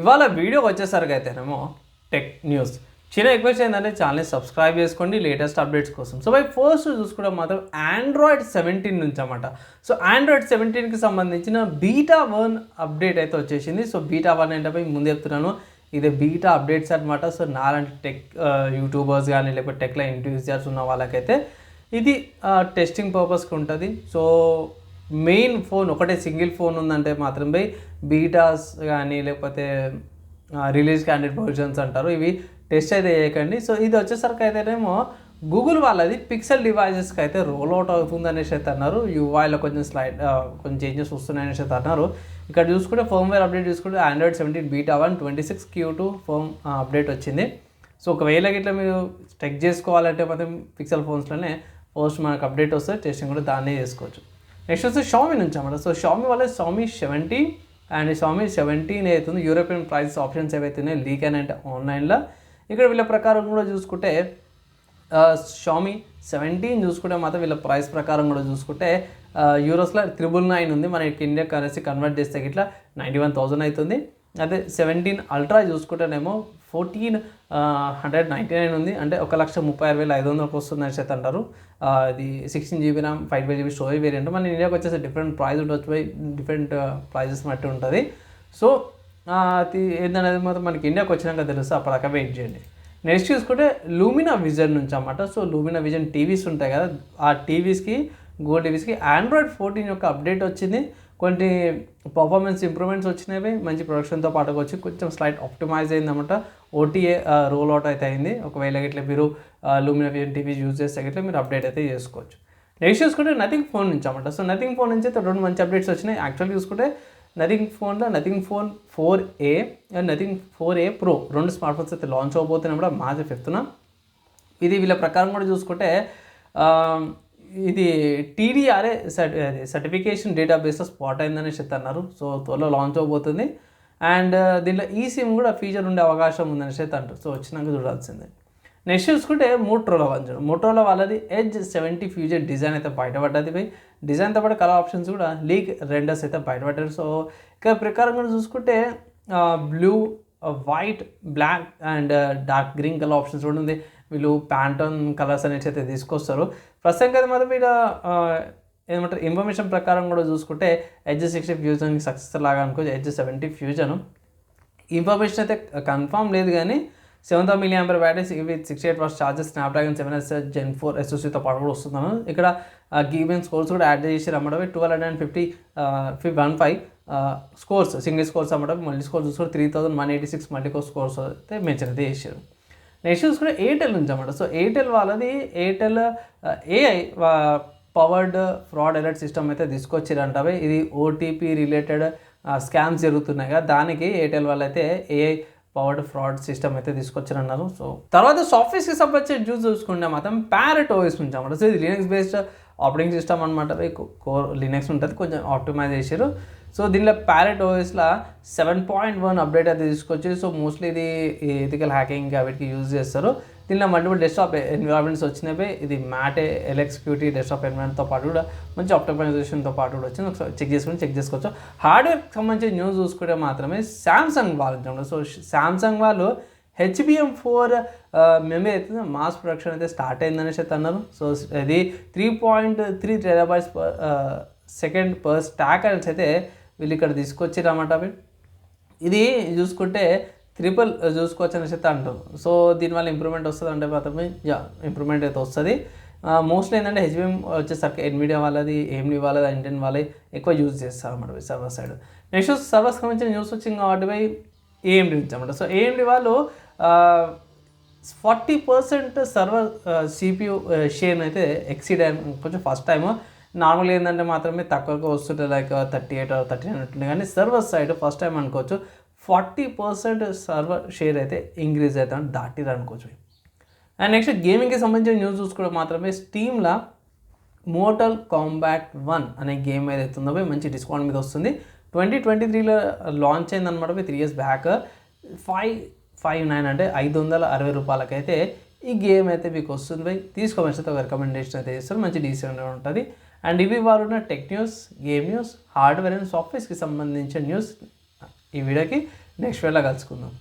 ఇవాళ వీడియో వచ్చేసరికి అయితేనేమో టెక్ న్యూస్. చిన్న రిక్వెస్ట్ ఏంటంటే ఛానల్ని సబ్స్క్రైబ్ చేసుకోండి లేటెస్ట్ అప్డేట్స్ కోసం. సో బై ఫస్ట్ చూసుకోవడం మాత్రం ఆండ్రాయిడ్ 17 నుంచి అన్నమాట. సో ఆండ్రాయిడ్ 17కి సంబంధించిన బీటా 1 అప్డేట్ అయితే వచ్చేసింది. సో బీటా 1 ఏంటంటే ముందు చెప్తున్నాను, ఇది బీటా అప్డేట్స్ అనమాట. సో నాలాంటి టెక్ యూట్యూబర్స్ కానీ లేకపోతే టెక్లో ఎంట్యూజియాస్ ఉన్న వాళ్ళకైతే ఇది టెస్టింగ్ పర్పస్కి ఉంటుంది. సో మెయిన్ ఫోన్ ఒకటే సింగిల్ ఫోన్ ఉందంటే మాత్రం బై బీటాస్ కానీ లేకపోతే రిలీజ్ క్యాండిడేట్ వర్జన్స్ అంటారు, ఇవి టెస్ట్ అయితే చేయకండి. సో ఇది వచ్చేసరికి అయితేనేమో గూగుల్ వాళ్ళది పిక్సెల్ డివైజెస్కి అయితే రోల్ అవుట్ అవుతుంది అనేసి అయితే అన్నారు. యూఐలో కొంచెం కొంచెం చేంజెస్ వస్తున్నాయి అనేసి అయితే అన్నారు. ఇక్కడ చూసుకుంటే ఫర్మ్వేర్ అప్డేట్ చూసుకుంటే Android 17 beta 1 26 Q2 firm update వచ్చింది. సో ఒకవేళ ఇట్లా మీరు చెక్ చేసుకోవాలంటే మాత్రం పిక్సెల్ ఫోన్స్లోనే ఫస్ట్ మనకు అప్డేట్ వస్తే టెస్టింగ్ కూడా దాన్నే చేసుకోవచ్చు. నెక్స్ట్ వచ్చి షామీ నుంచి అన్నమాట. సో షామీ వల్ల షామీ 17 అండ్ షామీ 17 అవుతుంది. యూరోపియన్ ప్రైస్ ఆప్షన్స్ ఏవైతున్నాయి లీక్ అయినాయంటే ఆన్లైన్లో. ఇక్కడ వీళ్ళ ప్రకారం కూడా చూసుకుంటే షామీ 17 చూసుకుంటే మాత్రం వీళ్ళ ప్రైస్ ప్రకారం కూడా చూసుకుంటే యూరోస్లో 999 ఉంది. మన ఇండియా కరెన్సీ కన్వర్ట్ చేస్తే ఇట్లా 91,000 అవుతుంది. అదే 17 అల్ట్రా చూసుకుంటేనేమో 1499 ఉంది. అంటే 1,36,500 వస్తుంది అనేసి అయితే అంటారు. ఇది 16GB RAM 512GB storage variant. మన ఇండియాకి వచ్చేసి డిఫరెంట్ ప్రైస్ ఉండొచ్చు, డిఫరెంట్ ప్రైజెస్ బట్టి ఉంటుంది. సో అది ఏంటనేది మాత్రం మనకి ఇండియాకి వచ్చినాక తెలుసు, అప్పటిదాకా వెయిట్ చేయండి. నెక్స్ట్ చూసుకుంటే లూమినా విజన్ నుంచి అన్నమాట. సో లూమినా విజన్ టీవీస్ ఉంటాయి కదా, ఆ టీవీస్కి గూగుల్ టీవీస్కి ఆండ్రాయిడ్ 14 యొక్క అప్డేట్ వచ్చింది. కొన్ని పర్ఫార్మెన్స్ ఇంప్రూవ్మెంట్స్ వచ్చినవి, మంచి ప్రొడక్షన్తో పాటుగా వచ్చి కొంచెం స్లైట్ ఆప్టిమైజ్ అయిందన్నమాట. ఓటీఏ రోల్ అవుట్ అయితే అయింది. ఒకవేళ ఇట్లా మీరు లూమినా విజన్ టీవీ యూజ్ చేస్తే ఇట్లా మీరు అప్డేట్ అయితే చేసుకోవచ్చు. నెక్స్ట్ చూసుకుంటే నథింగ్ ఫోన్ నుంచి అన్నమాట. సో నథింగ్ ఫోన్ నుంచి అయితే రెండు మంచి అప్డేట్స్ వచ్చినాయి. యాక్చువల్గా చూసుకుంటే నథింగ్ ఫోన్లో nothing phone 4A and nothing 4A Pro రెండు స్మార్ట్ ఫోన్స్ అయితే లాంచ్ అవబోతున్నాయి కూడా March 5th. ఇది వీళ్ళ ప్రకారం కూడా చూసుకుంటే ఇది TDRA సర్టిఫికేషన్ డేటాబేస్లో స్పాట్ అయిందని చెప్తున్నారు. సో త్వరలో లాంచ్ అవబోతుంది. అండ్ దీంట్లో ఈ సిమ్ కూడా ఫీచర్ ఉండే అవకాశం ఉందని అయితే అంటారు. సో వచ్చినాక చూడాల్సిందే. నెక్స్ట్ చూసుకుంటే మోటరోలా వాళ్ళది Edge 70 ఫ్యూజన్ డిజైన్ అయితే బయటపడ్డది. డిజైన్తో పాటు కలర్ ఆప్షన్స్ కూడా లీక్ రెండర్స్ అయితే బయటపడ్డారు. సో ఇక్కడ ప్రకారం కూడా చూసుకుంటే blue, white, black and dark green colour options కూడా ఉంది. వీళ్ళు ప్యాంటోన్ కలర్స్ అనేసి అయితే తీసుకొస్తారు. ప్రస్తుతానికి అయితే మాత్రం వీళ్ళ ఏమంటారు ఇన్ఫర్మేషన్ ప్రకారం కూడా చూసుకుంటే Edge 60 ఫ్యూజన్కి సక్సెస్ లాగా అనుకోవచ్చు. Edge 70 ఫ్యూజన్ ఇన్ఫర్మేషన్ అయితే కన్ఫర్మ్ లేదు, కానీ 7,000 mAh battery with 68W charges, Snapdragon 7S Gen 4 SoCతో పాటు కూడా వస్తున్నాను. ఇక్కడ గేమింగ్ స్కోర్స్ కూడా యాడ్ చేసి అమ్మడం 1215 స్కోర్స్ సింగిల్ స్కోర్స్ అమ్మడం, మల్టీ స్కోర్స్ చూసుకుంటే 3,186 మల్టీ స్కోర్స్ అయితే మెన్షన్ అయితే చేశారు. నెక్స్ట్ చూసుకుంటే ఎయిర్టెల్ నుంచి అన్నమాట. సో ఎయిర్టెల్ వాళ్ళది Airtel AI powered fraud alert system అయితే తీసుకొచ్చారంట. ఇది OTP రిలేటెడ్ స్కామ్స్ జరుగుతున్నాయి కదా, దానికి ఎయిర్టెల్ వాళ్ళైతే AI పవర్డ్ ఫ్రాడ్ సిస్టమ్ అయితే తీసుకొచ్చారన్నారు. సో తర్వాత సాఫ్ట్వేర్స్కి సంబంధించిన జ్యూస్ చూసుకుంటే మాత్రం ప్యారెట్ OS నుంచి అన్నమాట. సో ఇది లినక్స్ బేస్డ్ ఆపరేటింగ్ సిస్టమ్ అనమాట. కోర్ లినక్స్ ఉంటుంది, కొంచెం ఆప్టిమైజ్ చేశారు. సో దీనిలో ప్యారెట్ OSలో 7.1 అప్డేట్ అయితే తీసుకొచ్చి, సో మోస్ట్లీ ఇది ఎథికల్ హ్యాకింగ్ వీటికి యూజ్ చేస్తారు. దీనిలో మల్టిపుల్ డెస్క్టాప్ ఎన్విరాన్మెంట్స్ వచ్చినవి. ఇది మ్యాటే LXQT డెస్క్టాప్ ఎన్విరాన్మెంట్తో పాటు కూడా మంచి ఆప్టిమైజేషన్తో పాటు కూడా వచ్చింది. ఒకసారి చెక్ చేసుకోవచ్చు. హార్డ్వేర్కి సంబంధించిన న్యూస్ చూసుకుంటే మాత్రమే శాంసంగ్ వాళ్ళు. సో శాంసంగ్ వాళ్ళు HBM4 మెమరీ అయితే మాస్ ప్రొడక్షన్ అయితే స్టార్ట్ అయిందనేసి అయితే అన్నారు. సో ఇది 3.3 TB/s స్టాక్ అనేసి అయితే వీళ్ళు ఇక్కడ తీసుకొచ్చారన్నమాట. ఇది చూసుకుంటే ట్రిపుల్ చూసుకోవచ్చు అనేసి అయితే అంటారు. సో దీనివల్ల ఇంప్రూవ్మెంట్ వస్తుంది అంటే మాత్రమే ఇంప్రూవ్మెంట్ అయితే వస్తుంది. మోస్ట్లీ ఏంటంటే HBM వచ్చేసరికి ఎన్విడియా వాళ్ళది, AMD వాళ్ళది, ఇంటెల్ వాళ్ళది ఎక్కువ యూజ్ చేస్తారు అన్నమాట సర్వర్ సైడ్. నెక్స్ట్ సర్వర్స్ సంబంధించిన న్యూస్ వచ్చింది కాబట్టి AMD నుంచి అన్నమాట. సో AMD వాళ్ళు 40% సర్వర్ CPU షేర్ని అయితే ఎక్సీడ్ అయ్యారు కొంచెం ఫస్ట్ టైము. నార్మల్గా ఏంటంటే మాత్రమే తక్కువగా వస్తుంటే లైక్ 38 or 39 ఉంటుంది, కానీ సర్వర్ సైడ్ ఫస్ట్ టైం అనుకోవచ్చు 40% సర్వర్ షేర్ అయితే ఇంక్రీజ్ అవుతామని దాటిరు అనుకోవచ్చు. అండ్ నెక్స్ట్ గేమింగ్కి సంబంధించిన న్యూస్ చూసుకుంటే మాత్రమే స్టీమ్లో మోర్టల్ కాంబాట్ 1 అనే గేమ్ ఏదైతే ఉందో మంచి డిస్కౌంట్ మీద వస్తుంది. 2023లో లాంచ్ అయిందనమాట. 3 years బ్యాక్ 559 అంటే 560 రూపాయలకైతే ఈ గేమ్ అయితే మీకు వస్తుంది. తీసుకోమని ఒక రికమెండేషన్ అయితే చేస్తారు, మంచి డీసెంట్ ఉంటుంది. అండ్ ఇవి వారు ఉన్న tech news, game news, hardware and సాఫ్ట్వేర్స్కి సంబంధించిన న్యూస్ ఈ వీడియోకి. నెక్స్ట్ వేళ కలుసుకుందాం.